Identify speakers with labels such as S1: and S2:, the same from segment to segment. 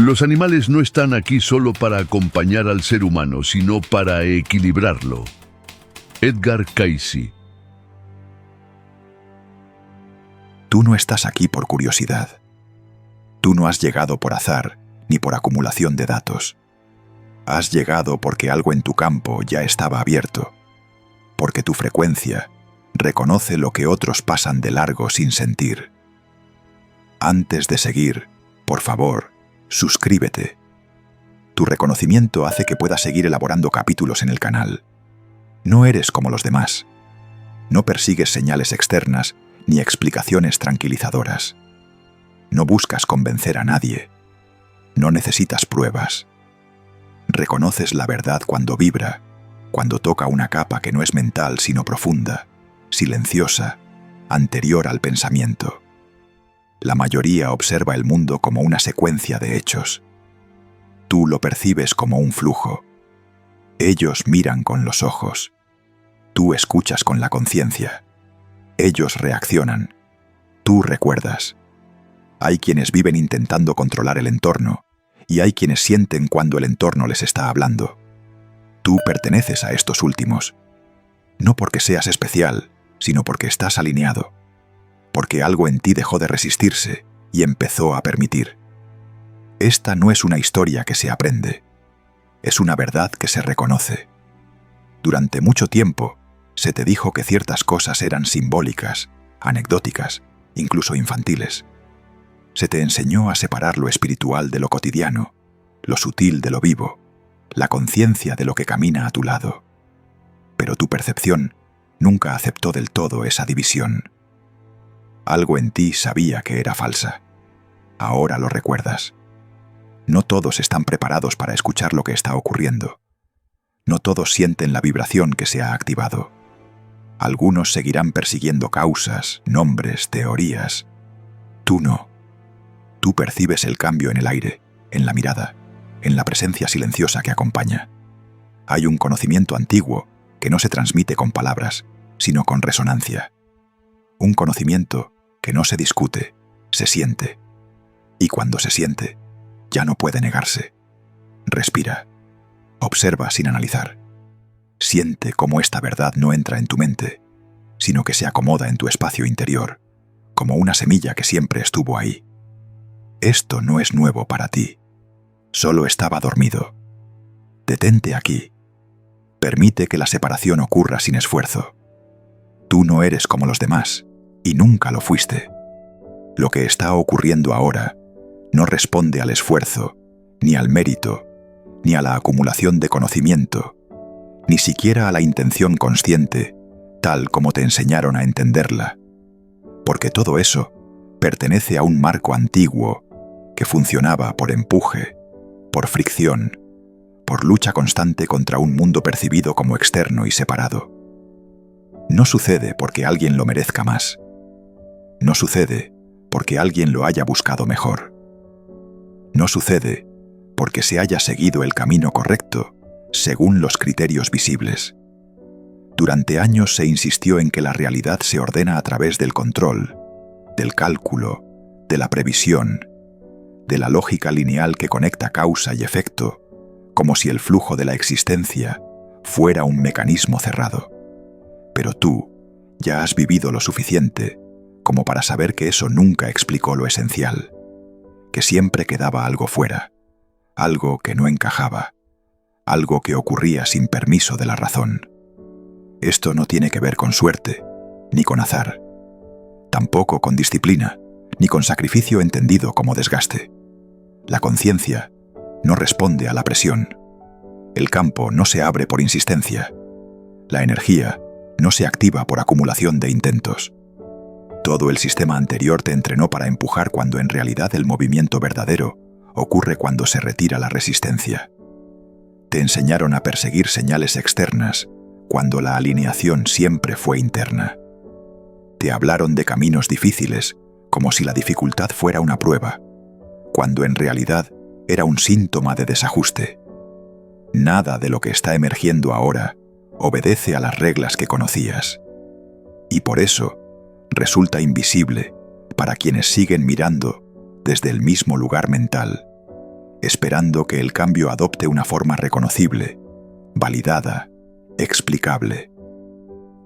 S1: Los animales no están aquí solo para acompañar al ser humano, sino para equilibrarlo. Edgar Cayce.
S2: Tú no estás aquí por curiosidad. Tú no has llegado por azar ni por acumulación de datos. Has llegado porque algo en tu campo ya estaba abierto, porque tu frecuencia reconoce lo que otros pasan de largo sin sentir. Antes de seguir, por favor, suscríbete. Tu reconocimiento hace que puedas seguir elaborando capítulos en el canal. No eres como los demás. No persigues señales externas ni explicaciones tranquilizadoras. No buscas convencer a nadie. No necesitas pruebas. Reconoces la verdad cuando vibra, cuando toca una capa que no es mental sino profunda, silenciosa, anterior al pensamiento. La mayoría observa el mundo como una secuencia de hechos. Tú lo percibes como un flujo. Ellos miran con los ojos. Tú escuchas con la conciencia. Ellos reaccionan. Tú recuerdas. Hay quienes viven intentando controlar el entorno, y hay quienes sienten cuando el entorno les está hablando. Tú perteneces a estos últimos. No porque seas especial, sino porque estás alineado. Porque algo en ti dejó de resistirse y empezó a permitir. Esta no es una historia que se aprende. Es una verdad que se reconoce. Durante mucho tiempo, se te dijo que ciertas cosas eran simbólicas, anecdóticas, incluso infantiles. Se te enseñó a separar lo espiritual de lo cotidiano, lo sutil de lo vivo, la conciencia de lo que camina a tu lado. Pero tu percepción nunca aceptó del todo esa división. Algo en ti sabía que era falsa. Ahora lo recuerdas. No todos están preparados para escuchar lo que está ocurriendo. No todos sienten la vibración que se ha activado. Algunos seguirán persiguiendo causas, nombres, teorías. Tú no. Tú percibes el cambio en el aire, en la mirada, en la presencia silenciosa que acompaña. Hay un conocimiento antiguo que no se transmite con palabras, sino con resonancia. Un conocimiento que no se discute, se siente. Y cuando se siente, ya no puede negarse. Respira. Observa sin analizar. Siente cómo esta verdad no entra en tu mente, sino que se acomoda en tu espacio interior, como una semilla que siempre estuvo ahí. Esto no es nuevo para ti. Solo estaba dormido. Detente aquí. Permite que la separación ocurra sin esfuerzo. Tú no eres como los demás, y nunca lo fuiste. Lo que está ocurriendo ahora no responde al esfuerzo, ni al mérito, ni a la acumulación de conocimiento, ni siquiera a la intención consciente, tal como te enseñaron a entenderla. Porque todo eso pertenece a un marco antiguo que funcionaba por empuje, por fricción, por lucha constante contra un mundo percibido como externo y separado. No sucede porque alguien lo merezca más. No sucede porque alguien lo haya buscado mejor. No sucede porque se haya seguido el camino correcto según los criterios visibles. Durante años se insistió en que la realidad se ordena a través del control, del cálculo, de la previsión, de la lógica lineal que conecta causa y efecto, como si el flujo de la existencia fuera un mecanismo cerrado. Pero tú ya has vivido lo suficiente como para saber que eso nunca explicó lo esencial, que siempre quedaba algo fuera, algo que no encajaba, algo que ocurría sin permiso de la razón. Esto no tiene que ver con suerte, ni con azar, tampoco con disciplina, ni con sacrificio entendido como desgaste. La conciencia no responde a la presión. El campo no se abre por insistencia. La energía no se activa por acumulación de intentos. Todo el sistema anterior te entrenó para empujar cuando en realidad el movimiento verdadero ocurre cuando se retira la resistencia. Te enseñaron a perseguir señales externas cuando la alineación siempre fue interna. Te hablaron de caminos difíciles como si la dificultad fuera una prueba, cuando en realidad era un síntoma de desajuste. Nada de lo que está emergiendo ahora obedece a las reglas que conocías. Y por eso resulta invisible para quienes siguen mirando desde el mismo lugar mental, esperando que el cambio adopte una forma reconocible, validada, explicable.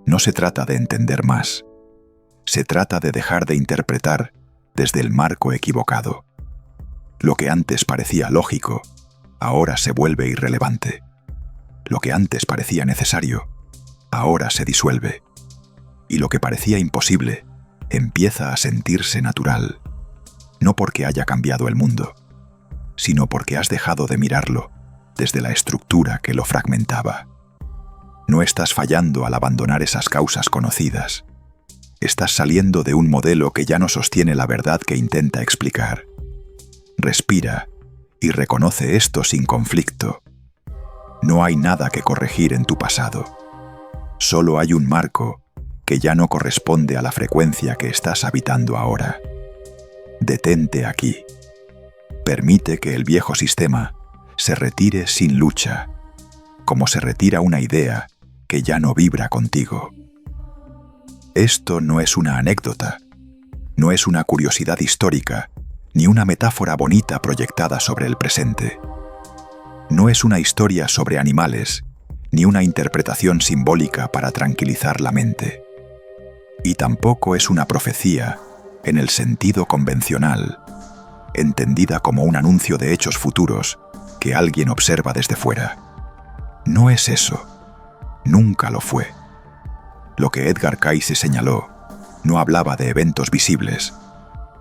S2: No se trata de entender más. Se trata de dejar de interpretar desde el marco equivocado. Lo que antes parecía lógico, ahora se vuelve irrelevante. Lo que antes parecía necesario, ahora se disuelve. Y lo que parecía imposible, empieza a sentirse natural. No porque haya cambiado el mundo, sino porque has dejado de mirarlo desde la estructura que lo fragmentaba. No estás fallando al abandonar esas causas conocidas. Estás saliendo de un modelo que ya no sostiene la verdad que intenta explicar. Respira y reconoce esto sin conflicto. No hay nada que corregir en tu pasado. Solo hay un marco que ya no corresponde a la frecuencia que estás habitando ahora. Detente aquí. Permite que el viejo sistema se retire sin lucha, como se retira una idea que ya no vibra contigo. Esto no es una anécdota, no es una curiosidad histórica, ni una metáfora bonita proyectada sobre el presente. No es una historia sobre animales, ni una interpretación simbólica para tranquilizar la mente. Y tampoco es una profecía en el sentido convencional, entendida como un anuncio de hechos futuros que alguien observa desde fuera. No es eso. Nunca lo fue. Lo que Edgar Cayce señaló no hablaba de eventos visibles,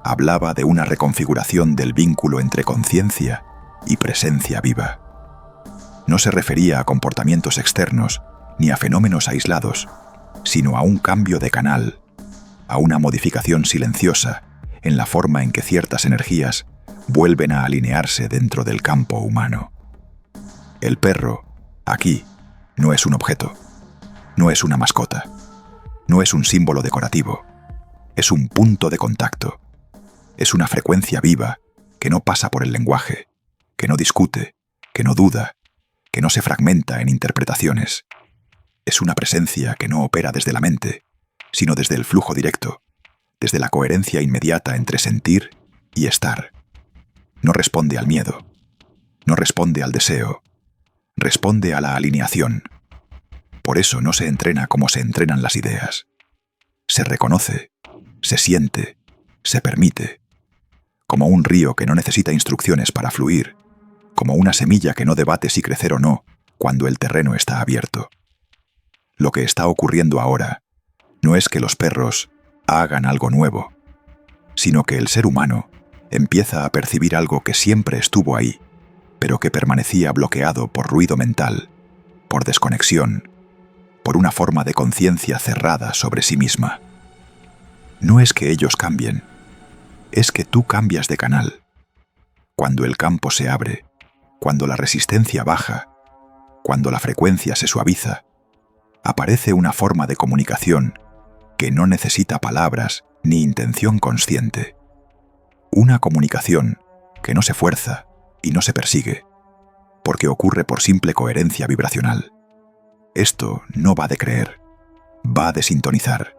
S2: hablaba de una reconfiguración del vínculo entre conciencia y presencia viva. No se refería a comportamientos externos ni a fenómenos aislados, sino a un cambio de canal, a una modificación silenciosa en la forma en que ciertas energías vuelven a alinearse dentro del campo humano. El perro, aquí, no es un objeto, no es una mascota, no es un símbolo decorativo, es un punto de contacto, es una frecuencia viva que no pasa por el lenguaje, que no discute, que no duda, que no se fragmenta en interpretaciones. Es una presencia que no opera desde la mente, sino desde el flujo directo, desde la coherencia inmediata entre sentir y estar. No responde al miedo, no responde al deseo, responde a la alineación. Por eso no se entrena como se entrenan las ideas. Se reconoce, se siente, se permite. Como un río que no necesita instrucciones para fluir, como una semilla que no debate si crecer o no cuando el terreno está abierto. Lo que está ocurriendo ahora no es que los perros hagan algo nuevo, sino que el ser humano empieza a percibir algo que siempre estuvo ahí, pero que permanecía bloqueado por ruido mental, por desconexión, por una forma de conciencia cerrada sobre sí misma. No es que ellos cambien, es que tú cambias de canal. Cuando el campo se abre, cuando la resistencia baja, cuando la frecuencia se suaviza, aparece una forma de comunicación que no necesita palabras ni intención consciente. Una comunicación que no se fuerza y no se persigue, porque ocurre por simple coherencia vibracional. Esto no va de creer, va de sintonizar.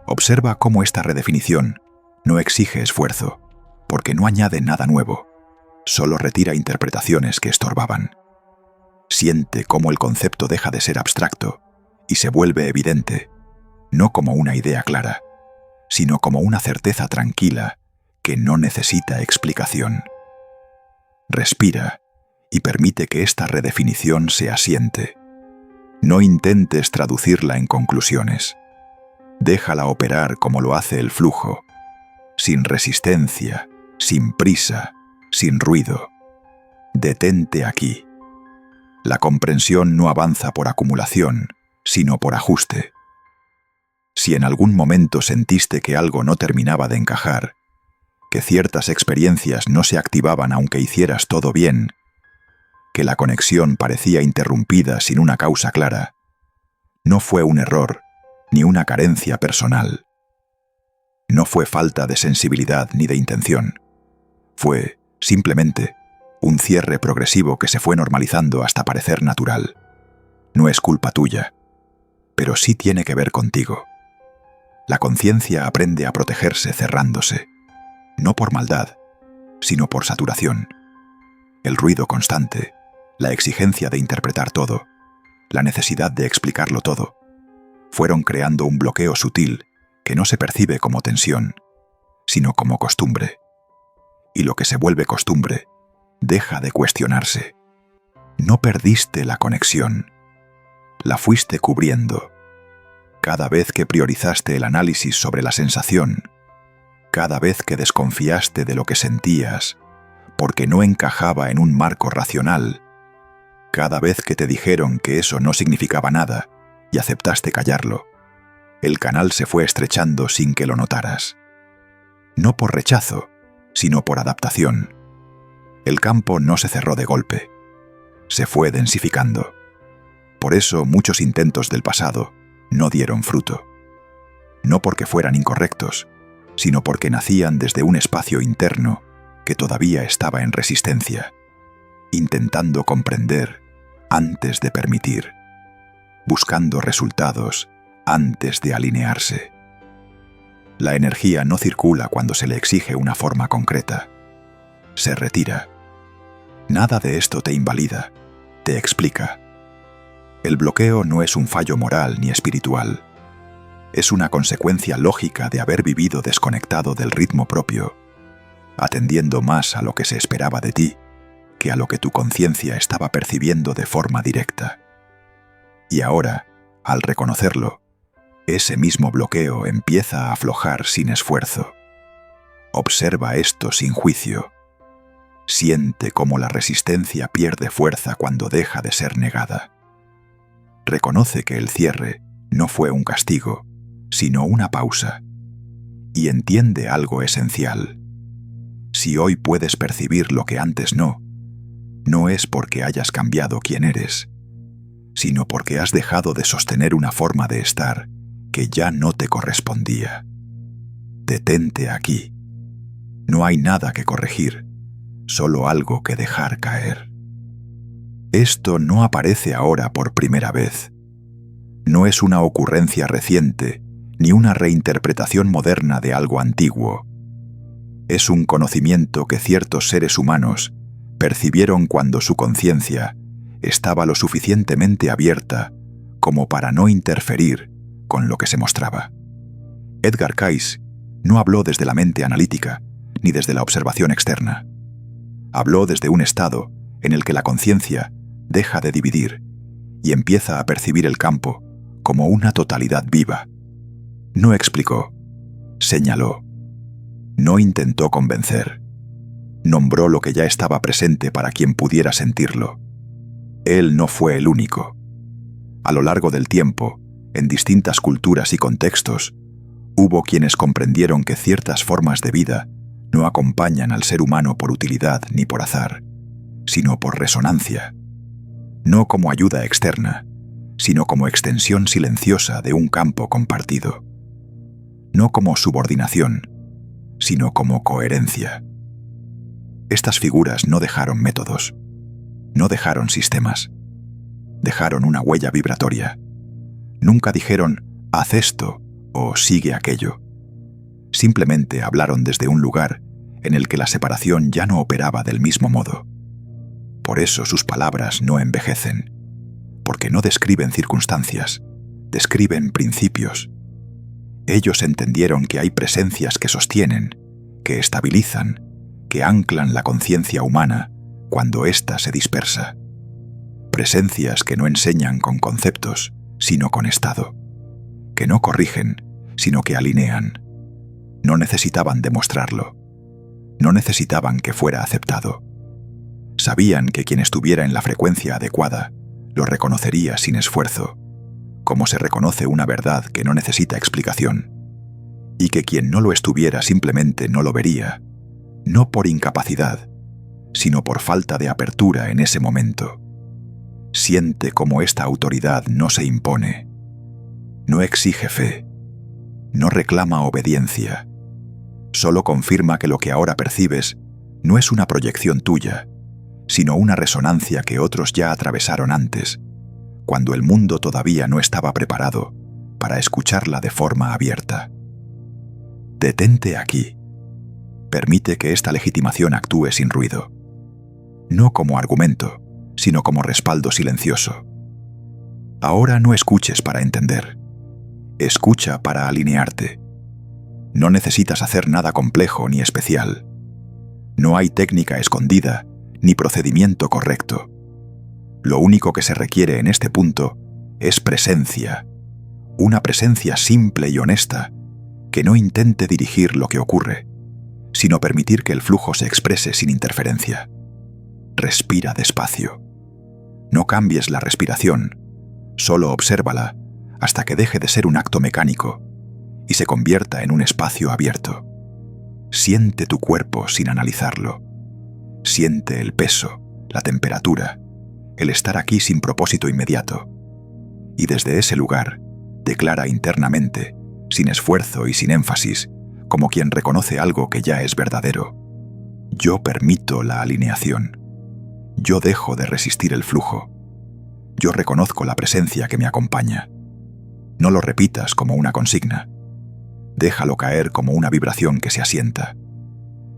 S2: Observa cómo esta redefinición no exige esfuerzo, porque no añade nada nuevo, solo retira interpretaciones que estorbaban. Siente cómo el concepto deja de ser abstracto y se vuelve evidente, no como una idea clara, sino como una certeza tranquila que no necesita explicación. Respira y permite que esta redefinición se asiente. No intentes traducirla en conclusiones. Déjala operar como lo hace el flujo, sin resistencia, sin prisa, sin ruido. Detente aquí. La comprensión no avanza por acumulación, sino por ajuste. Si en algún momento sentiste que algo no terminaba de encajar, que ciertas experiencias no se activaban aunque hicieras todo bien, que la conexión parecía interrumpida sin una causa clara, no fue un error ni una carencia personal. No fue falta de sensibilidad ni de intención. Fue, simplemente, un cierre progresivo que se fue normalizando hasta parecer natural. No es culpa tuya, pero sí tiene que ver contigo. La conciencia aprende a protegerse cerrándose, no por maldad, sino por saturación. el ruido constante, la exigencia de interpretar todo, la necesidad de explicarlo todo, fueron creando un bloqueo sutil que no se percibe como tensión, sino como costumbre. Y lo que se vuelve costumbre deja de cuestionarse. No perdiste la conexión, la fuiste cubriendo. Cada vez que priorizaste el análisis sobre la sensación, cada vez que desconfiaste de lo que sentías, porque no encajaba en un marco racional, cada vez que te dijeron que eso no significaba nada y aceptaste callarlo, el canal se fue estrechando sin que lo notaras. No por rechazo, sino por adaptación. El campo no se cerró de golpe, se fue densificando. Por eso muchos intentos del pasado no dieron fruto. No porque fueran incorrectos, sino porque nacían desde un espacio interno que todavía estaba en resistencia, intentando comprender antes de permitir, buscando resultados antes de alinearse. La energía no circula cuando se le exige una forma concreta. Se retira. Nada de esto te invalida, te explica. El bloqueo no es un fallo moral ni espiritual. Es una consecuencia lógica de haber vivido desconectado del ritmo propio, atendiendo más a lo que se esperaba de ti que a lo que tu conciencia estaba percibiendo de forma directa. Y ahora, al reconocerlo, ese mismo bloqueo empieza a aflojar sin esfuerzo. Observa esto sin juicio. Siente cómo la resistencia pierde fuerza cuando deja de ser negada. Reconoce que el cierre no fue un castigo, sino una pausa. Y entiende algo esencial. Si hoy puedes percibir lo que antes no es porque hayas cambiado quién eres, sino porque has dejado de sostener una forma de estar que ya no te correspondía. Detente aquí. No hay nada que corregir, solo algo que dejar caer. Esto no aparece ahora por primera vez. No es una ocurrencia reciente, ni una reinterpretación moderna de algo antiguo. Es un conocimiento que ciertos seres humanos percibieron cuando su conciencia estaba lo suficientemente abierta como para no interferir con lo que se mostraba. Edgar Cayce no habló desde la mente analítica ni desde la observación externa. Habló desde un estado en el que la conciencia deja de dividir y empieza a percibir el campo como una totalidad viva. No explicó, señaló, no intentó convencer. Nombró lo que ya estaba presente para quien pudiera sentirlo. Él no fue el único. A lo largo del tiempo, en distintas culturas y contextos, hubo quienes comprendieron que ciertas formas de vida no acompañan al ser humano por utilidad ni por azar, sino por resonancia. No como ayuda externa, sino como extensión silenciosa de un campo compartido. No como subordinación, sino como coherencia. Estas figuras no dejaron métodos, no dejaron sistemas, dejaron una huella vibratoria. Nunca dijeron, haz esto o sigue aquello. Simplemente hablaron desde un lugar en el que la separación ya no operaba del mismo modo. Por eso sus palabras no envejecen, porque no describen circunstancias, describen principios. Ellos entendieron que hay presencias que sostienen, que estabilizan, que anclan la conciencia humana cuando ésta se dispersa. Presencias que no enseñan con conceptos, sino con estado. Que no corrigen, sino que alinean. No necesitaban demostrarlo. No necesitaban que fuera aceptado. Sabían que quien estuviera en la frecuencia adecuada lo reconocería sin esfuerzo, como se reconoce una verdad que no necesita explicación, y que quien no lo estuviera simplemente no lo vería, no por incapacidad, sino por falta de apertura en ese momento. Siente cómo esta autoridad no se impone, no exige fe, no reclama obediencia, solo confirma que lo que ahora percibes no es una proyección tuya, sino una resonancia que otros ya atravesaron antes, cuando el mundo todavía no estaba preparado para escucharla de forma abierta. Detente aquí. Permite que esta legitimación actúe sin ruido. no como argumento, sino como respaldo silencioso. Ahora no escuches para entender. Escucha para alinearte. No necesitas hacer nada complejo ni especial. No hay técnica escondida ni procedimiento correcto. Lo único que se requiere en este punto es presencia. Una presencia simple y honesta que no intente dirigir lo que ocurre, sino permitir que el flujo se exprese sin interferencia. Respira despacio. No cambies la respiración, solo obsérvala hasta que deje de ser un acto mecánico y se convierta en un espacio abierto. Siente tu cuerpo sin analizarlo. Siente el peso, la temperatura, el estar aquí sin propósito inmediato. Y desde ese lugar, declara internamente, sin esfuerzo y sin énfasis, como quien reconoce algo que ya es verdadero: yo permito la alineación. Yo dejo de resistir el flujo. Yo reconozco la presencia que me acompaña. No lo repitas como una consigna. Déjalo caer como una vibración que se asienta.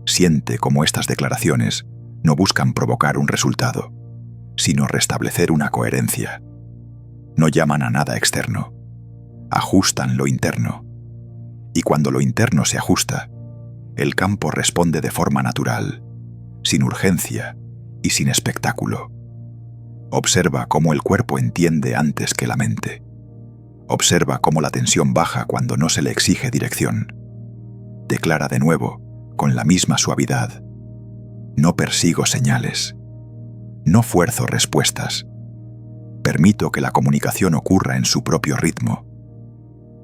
S2: Siente cómo estas declaraciones no buscan provocar un resultado, sino restablecer una coherencia. No llaman a nada externo. Ajustan lo interno. Y cuando lo interno se ajusta, el campo responde de forma natural, sin urgencia y sin espectáculo. Observa cómo el cuerpo entiende antes que la mente. Observa cómo la tensión baja cuando no se le exige dirección. Declara de nuevo, con la misma suavidad: no persigo señales. No fuerzo respuestas. Permito que la comunicación ocurra en su propio ritmo.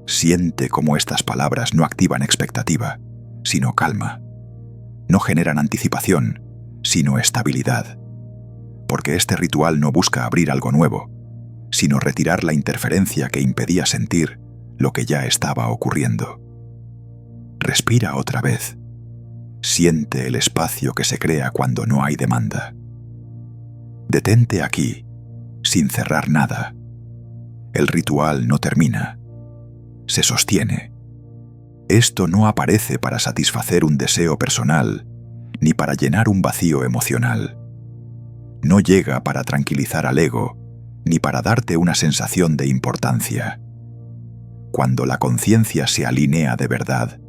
S2: Siente cómo estas palabras no activan expectativa, sino calma. No generan anticipación, sino estabilidad. Porque este ritual no busca abrir algo nuevo, sino retirar la interferencia que impedía sentir lo que ya estaba ocurriendo. Respira otra vez. Siente el espacio que se crea cuando no hay demanda. Detente aquí, sin cerrar nada. El ritual no termina. Se sostiene. Esto no aparece para satisfacer un deseo personal, ni para llenar un vacío emocional. No llega para tranquilizar al ego, ni para darte una sensación de importancia. Cuando la conciencia se alinea de verdad,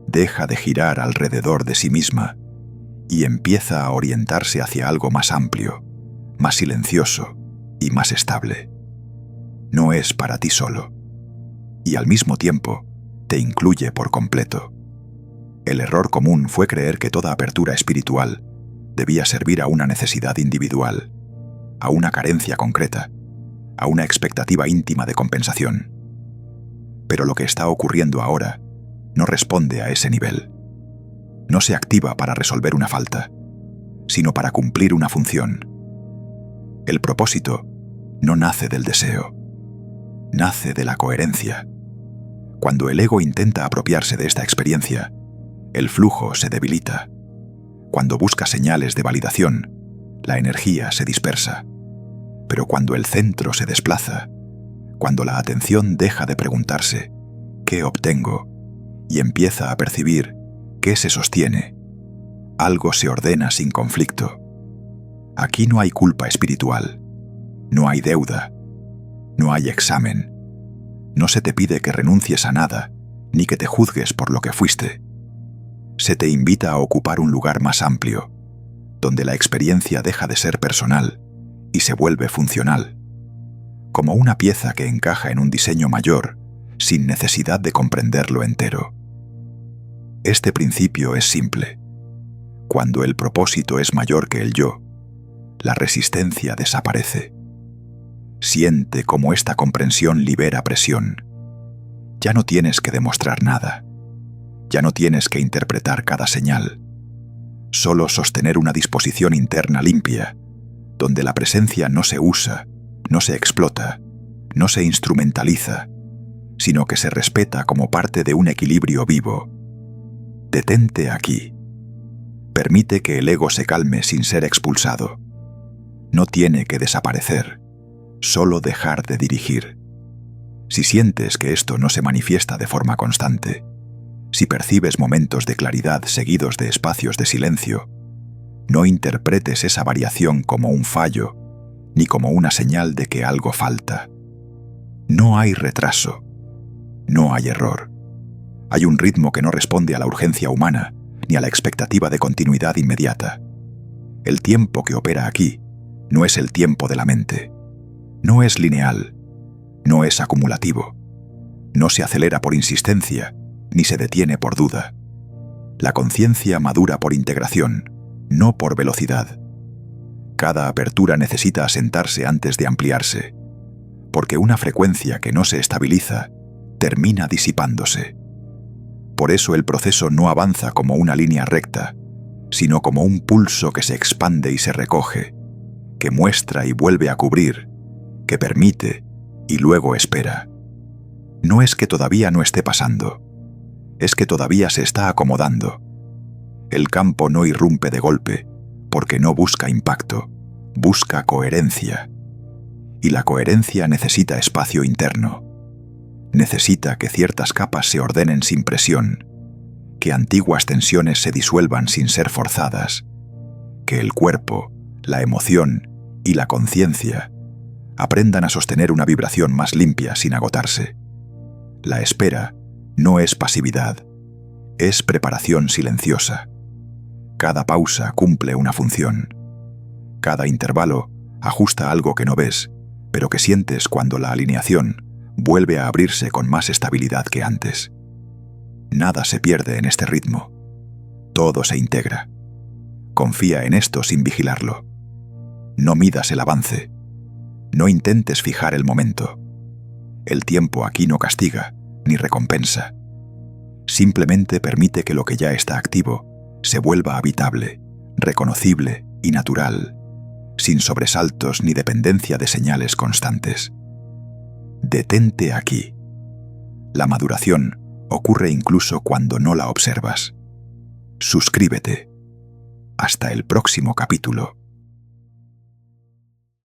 S2: deja de girar alrededor de sí misma y empieza a orientarse hacia algo más amplio, más silencioso y más estable. No es para ti solo, y al mismo tiempo te incluye por completo. El error común fue creer que toda apertura espiritual debía servir a una necesidad individual, a una carencia concreta, a una expectativa íntima de compensación. Pero lo que está ocurriendo ahora no responde a ese nivel. No se activa para resolver una falta, sino para cumplir una función. El propósito no nace del deseo, nace de la coherencia. Cuando el ego intenta apropiarse de esta experiencia, el flujo se debilita. Cuando busca señales de validación, la energía se dispersa. Pero cuando el centro se desplaza, cuando la atención deja de preguntarse ¿qué obtengo? Y empieza a percibir ¿qué se sostiene?, algo se ordena sin conflicto. Aquí no hay culpa espiritual, no hay deuda, no hay examen. No se te pide que renuncies a nada, ni que te juzgues por lo que fuiste. Se te invita a ocupar un lugar más amplio, donde la experiencia deja de ser personal y se vuelve funcional, como una pieza que encaja en un diseño mayor, sin necesidad de comprenderlo entero. Este principio es simple. Cuando el propósito es mayor que el yo, la resistencia desaparece. Siente cómo esta comprensión libera presión. Ya no tienes que demostrar nada. Ya no tienes que interpretar cada señal. Solo sostener una disposición interna limpia, donde la presencia no se usa, no se explota, no se instrumentaliza, sino que se respeta como parte de un equilibrio vivo. Detente aquí. Permite que el ego se calme sin ser expulsado. No tiene que desaparecer, solo dejar de dirigir. Si sientes que esto no se manifiesta de forma constante, si percibes momentos de claridad seguidos de espacios de silencio, No interpretes esa variación como un fallo, ni como una señal de que algo falta. No hay retraso, no hay error. Hay un ritmo que no responde a la urgencia humana, ni a la expectativa de continuidad inmediata. El tiempo que opera aquí no es el tiempo de la mente. No es lineal, no es acumulativo. No se acelera por insistencia, ni se detiene por duda. La conciencia madura por integración, no por velocidad. Cada apertura necesita asentarse antes de ampliarse, porque una frecuencia que no se estabiliza termina disipándose. Por eso el proceso no avanza como una línea recta, sino como un pulso que se expande y se recoge, que muestra y vuelve a cubrir, que permite y luego espera. No es que todavía no esté pasando, es que todavía se está acomodando. El campo no irrumpe de golpe, porque no busca impacto, busca coherencia. Y la coherencia necesita espacio interno. Necesita que ciertas capas se ordenen sin presión, que antiguas tensiones se disuelvan sin ser forzadas, que el cuerpo, la emoción y la conciencia aprendan a sostener una vibración más limpia sin agotarse. La espera no es pasividad, es preparación silenciosa. Cada pausa cumple una función. Cada intervalo ajusta algo que no ves, pero que sientes cuando la alineación vuelve a abrirse con más estabilidad que antes. Nada se pierde en este ritmo. Todo se integra. Confía en esto sin vigilarlo. No midas el avance. No intentes fijar el momento. El tiempo aquí no castiga ni recompensa. Simplemente permite que lo que ya está activo se vuelva habitable, reconocible y natural, sin sobresaltos ni dependencia de señales constantes. Detente aquí. La maduración ocurre incluso cuando no la observas. Suscríbete. Hasta el próximo capítulo.